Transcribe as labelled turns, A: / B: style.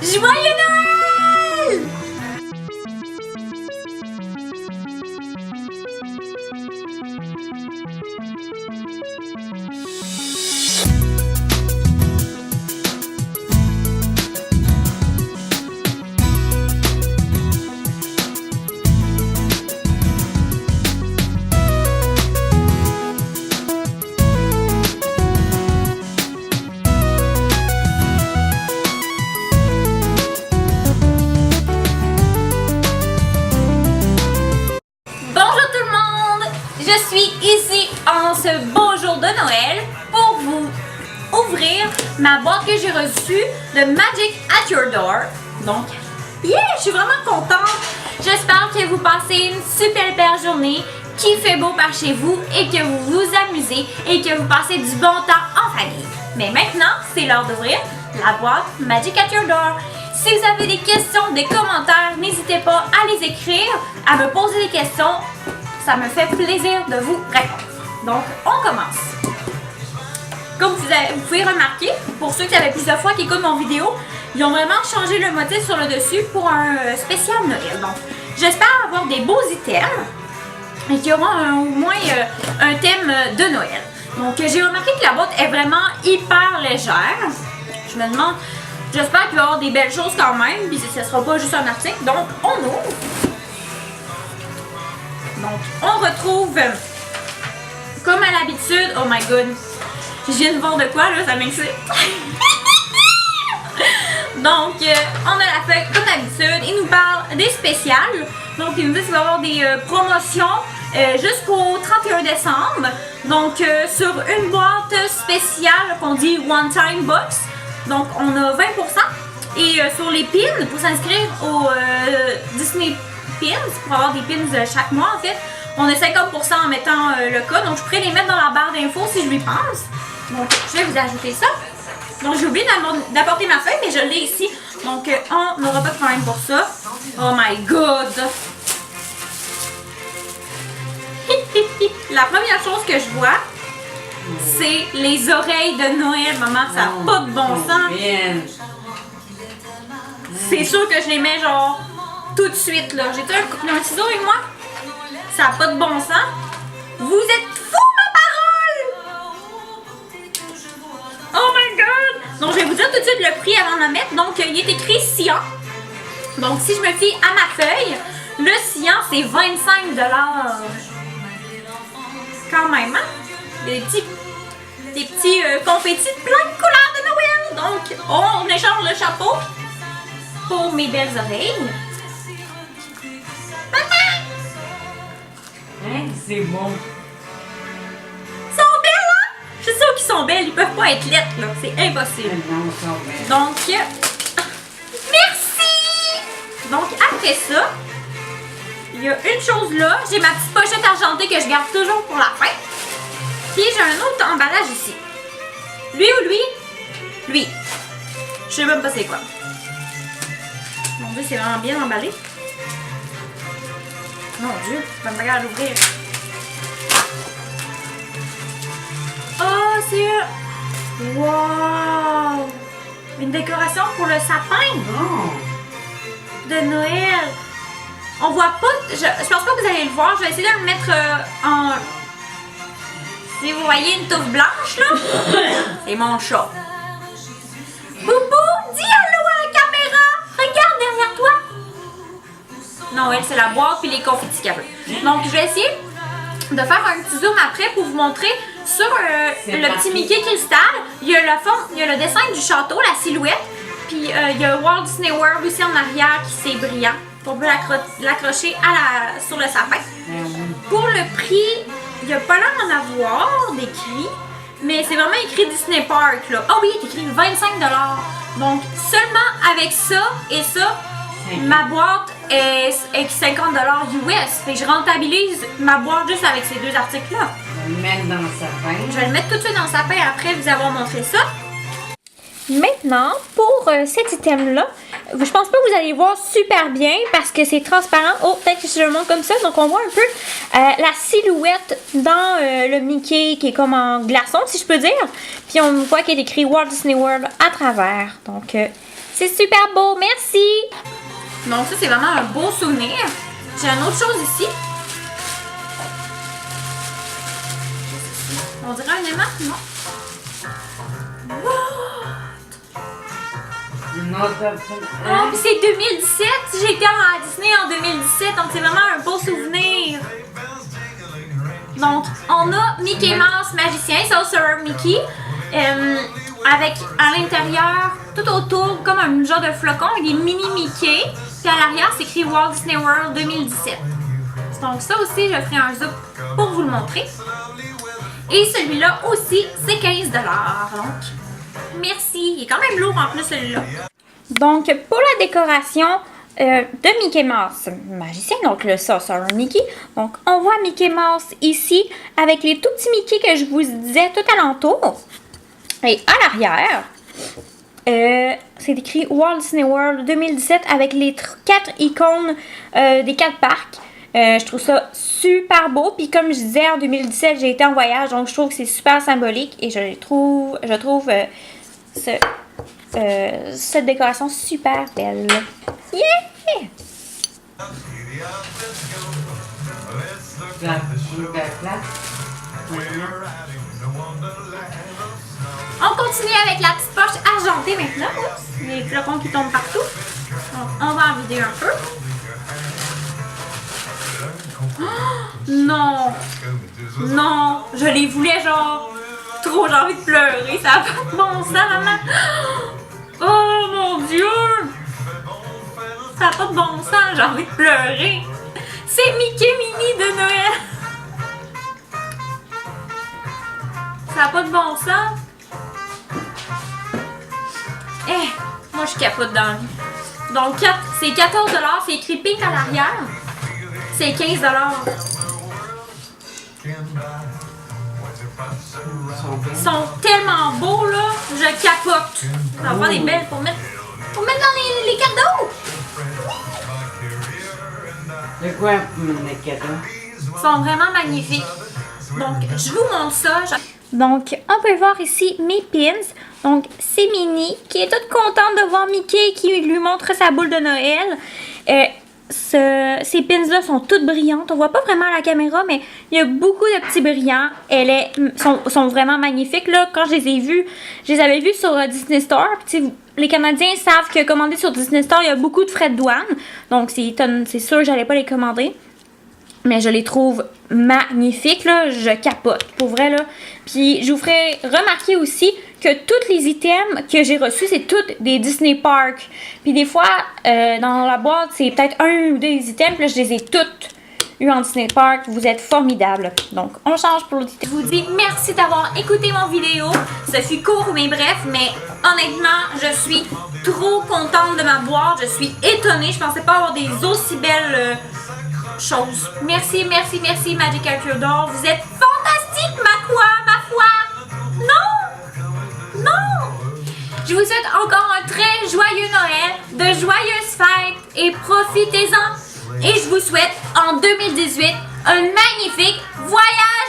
A: Joyeux Noël! Je suis ici en ce beau jour de Noël pour vous ouvrir ma boîte que j'ai reçue de Magic at Your Door. Donc, yeah, je suis vraiment contente. J'espère que vous passez une super belle journée, qu'il fait beau par chez vous et que vous vous amusez et que vous passez du bon temps en famille. Mais maintenant, c'est l'heure d'ouvrir la boîte Magic at Your Door. Si vous avez des questions, des commentaires, n'hésitez pas à les écrire, à me poser des questions. Ça me fait plaisir de vous répondre. Donc, on commence. Comme vous pouvez remarquer, pour ceux qui avaient plusieurs fois qui écoutent mon vidéo, ils ont vraiment changé le motif sur le dessus pour un spécial Noël. Donc, j'espère avoir des beaux items et qu'il y aura au moins un thème de Noël. Donc, j'ai remarqué que la boîte est vraiment hyper légère. Je me demande, j'espère qu'il va y avoir des belles choses quand même, puis ce ne sera pas juste un article. Donc, on ouvre. Donc, on retrouve, comme à l'habitude, oh my god, je viens de voir de quoi, là, ça m'excite. Donc, on a la feuille, comme d'habitude, il nous parle des spéciales. Donc, il nous dit qu'il va y avoir des promotions jusqu'au 31 décembre. Donc, sur une boîte spéciale qu'on dit One Time Box, donc on a 20%. Et sur les pins, pour s'inscrire au Disney Pins, pour avoir des pins chaque mois en fait, on est 50% en mettant le code, donc je pourrais les mettre dans la barre d'infos si je lui pense. Donc je vais vous ajouter ça. Donc j'ai oublié d'apporter ma feuille, mais je l'ai ici, donc on n'aura pas de problème pour ça. Oh my god! La première chose que je vois, c'est les oreilles de Noël, maman, ça n'a pas de bon sens. C'est sûr que je les mets genre tout de suite là. J'ai-tu un ciseau avec moi? Ça n'a pas de bon sens. Vous êtes fous, ma parole! Oh my god! Donc je vais vous dire tout de suite le prix avant de la mettre. Donc il est écrit Cyan. Donc si je me fie à ma feuille, le Cyan c'est 25 $. Quand même, hein? Il y a des petits confettis de plein de couleurs de Noël. Donc on échange le chapeau pour mes belles oreilles.
B: Hein? C'est bon.
A: Ils sont belles, hein? Je suis sûre qu'ils sont belles. Ils peuvent pas être lettres, là. C'est impossible. Donc, merci! Donc, après ça, il y a une chose là. J'ai ma petite pochette argentée que je garde toujours pour la fin. Puis, j'ai un autre emballage ici. Lui ou lui? Lui. Je sais même pas c'est quoi. Mon Dieu, c'est vraiment bien emballé. Mon Dieu, je vais me regarder l'ouvrir. Oh, c'est... Wow! Une décoration pour le sapin de Noël. On voit pas... Je pense pas que vous allez le voir. Je vais essayer de le mettre en... Si vous voyez une touffe blanche, là, c'est mon chat. Boubou, dis allô à la caméra! Regarde derrière toi! Non, elle, c'est la boîte puis les confettis qu'elle veut. Donc, je vais essayer de faire un petit zoom après pour vous montrer sur le petit Mickey cristal. Il y a la forme, il y a le dessin du château, la silhouette. Puis, il y a Walt Disney World aussi en arrière qui c'est brillant. On peut l'accrocher sur le sapin. Pour le prix, il n'y a pas l'air d'en avoir d'écrit. Mais c'est vraiment écrit Disney Park, là. Ah oui, il est écrit 25 $. Donc, seulement avec ça et ça, ma boîte est 50 $ US. Fait que je rentabilise ma boîte juste avec ces deux articles-là.
B: On va le mettre dans le sapin.
A: Je vais le mettre tout de suite dans le sapin après vous avoir montré ça. Maintenant, pour cet item-là, je pense pas que vous allez voir super bien parce que c'est transparent. Oh, peut-être que si je le montre comme ça, donc on voit un peu la silhouette dans le Mickey qui est comme en glaçon, si je peux dire. Puis on voit qu'il est écrit Walt Disney World à travers. Donc, C'est super beau, merci! Donc ça, c'est vraiment un beau souvenir. J'ai une autre chose ici. On dirait un aimant, non?
B: Une autre.
A: Oh, puis c'est 2017! J'ai été à Disney en 2017, donc c'est vraiment un beau souvenir. Donc, on a Mickey Mouse Magicien, Sorcerer Mickey, avec à l'intérieur, tout autour, comme un genre de flocon, avec des mini Mickey. Puis à l'arrière, c'est écrit Walt Disney World 2017. Donc ça aussi, je ferai un zoom pour vous le montrer. Et celui-là aussi, c'est 15 $. Donc, merci. Il est quand même lourd en plus celui-là. Donc, pour la décoration de Mickey Mouse Magicien, donc le Sorcerer Mickey. Donc, on voit Mickey Mouse ici avec les tout petits Mickey que je vous disais tout alentour. Et à l'arrière, c'est écrit Walt Disney World 2017 avec les 4 icônes des 4 parcs. Je trouve ça super beau. Puis comme je disais, en 2017, j'ai été en voyage, donc je trouve que c'est super symbolique. Et je trouve cette décoration super belle. Yeah! On continue avec la petite poche argentée maintenant. Oups, les flocons qui tombent partout. Donc, on va en vider un peu. Oh, non! Non! Je les voulais genre trop, j'ai envie de pleurer. Ça n'a pas de bon sens, maman! Oh mon Dieu! Ça n'a pas de bon sens, j'ai envie de pleurer. C'est Mickey Mini de Noël. Ça n'a pas de bon sens. Moi je capote dans la vie. Donc c'est 14 $, c'est écrit pink à l'arrière. C'est 15 $. Ils sont tellement beaux là, je capote. Ça va faire des belles pour mettre dans les cadeaux.
B: C'est quoi les cadeaux?
A: Ils sont vraiment magnifiques. Donc, je vous montre ça. Donc, on peut voir ici mes pins. Donc, c'est Minnie qui est toute contente de voir Mickey qui lui montre sa boule de Noël. Ces pins-là sont toutes brillantes. On voit pas vraiment à la caméra, mais il y a beaucoup de petits brillants. Sont vraiment magnifiques. Là, quand je les ai vus, je les avais vus sur Disney Store. Puis, les Canadiens savent que commander sur Disney Store, il y a beaucoup de frais de douane. Donc, c'est sûr que j'allais pas les commander. Mais je les trouve magnifiques, là. Je capote, pour vrai, là. Puis, je vous ferai remarquer aussi que tous les items que j'ai reçus, c'est tous des Disney Parks. Puis, des fois, dans la boîte, c'est peut-être un ou deux items. Puis là, je les ai toutes eu en Disney Park. Vous êtes formidables. Donc, on change pour l'autre item. Je vous dis merci d'avoir écouté mon vidéo. Ça fut court, mais bref. Mais honnêtement, je suis trop contente de ma boîte. Je suis étonnée. Je pensais pas avoir des aussi belles... chose. Merci, merci, merci Magic Arthur d'Or. Vous êtes fantastique, ma foi. Non! Je vous souhaite encore un très joyeux Noël, de joyeuses fêtes et profitez-en. Et je vous souhaite en 2018 un magnifique voyage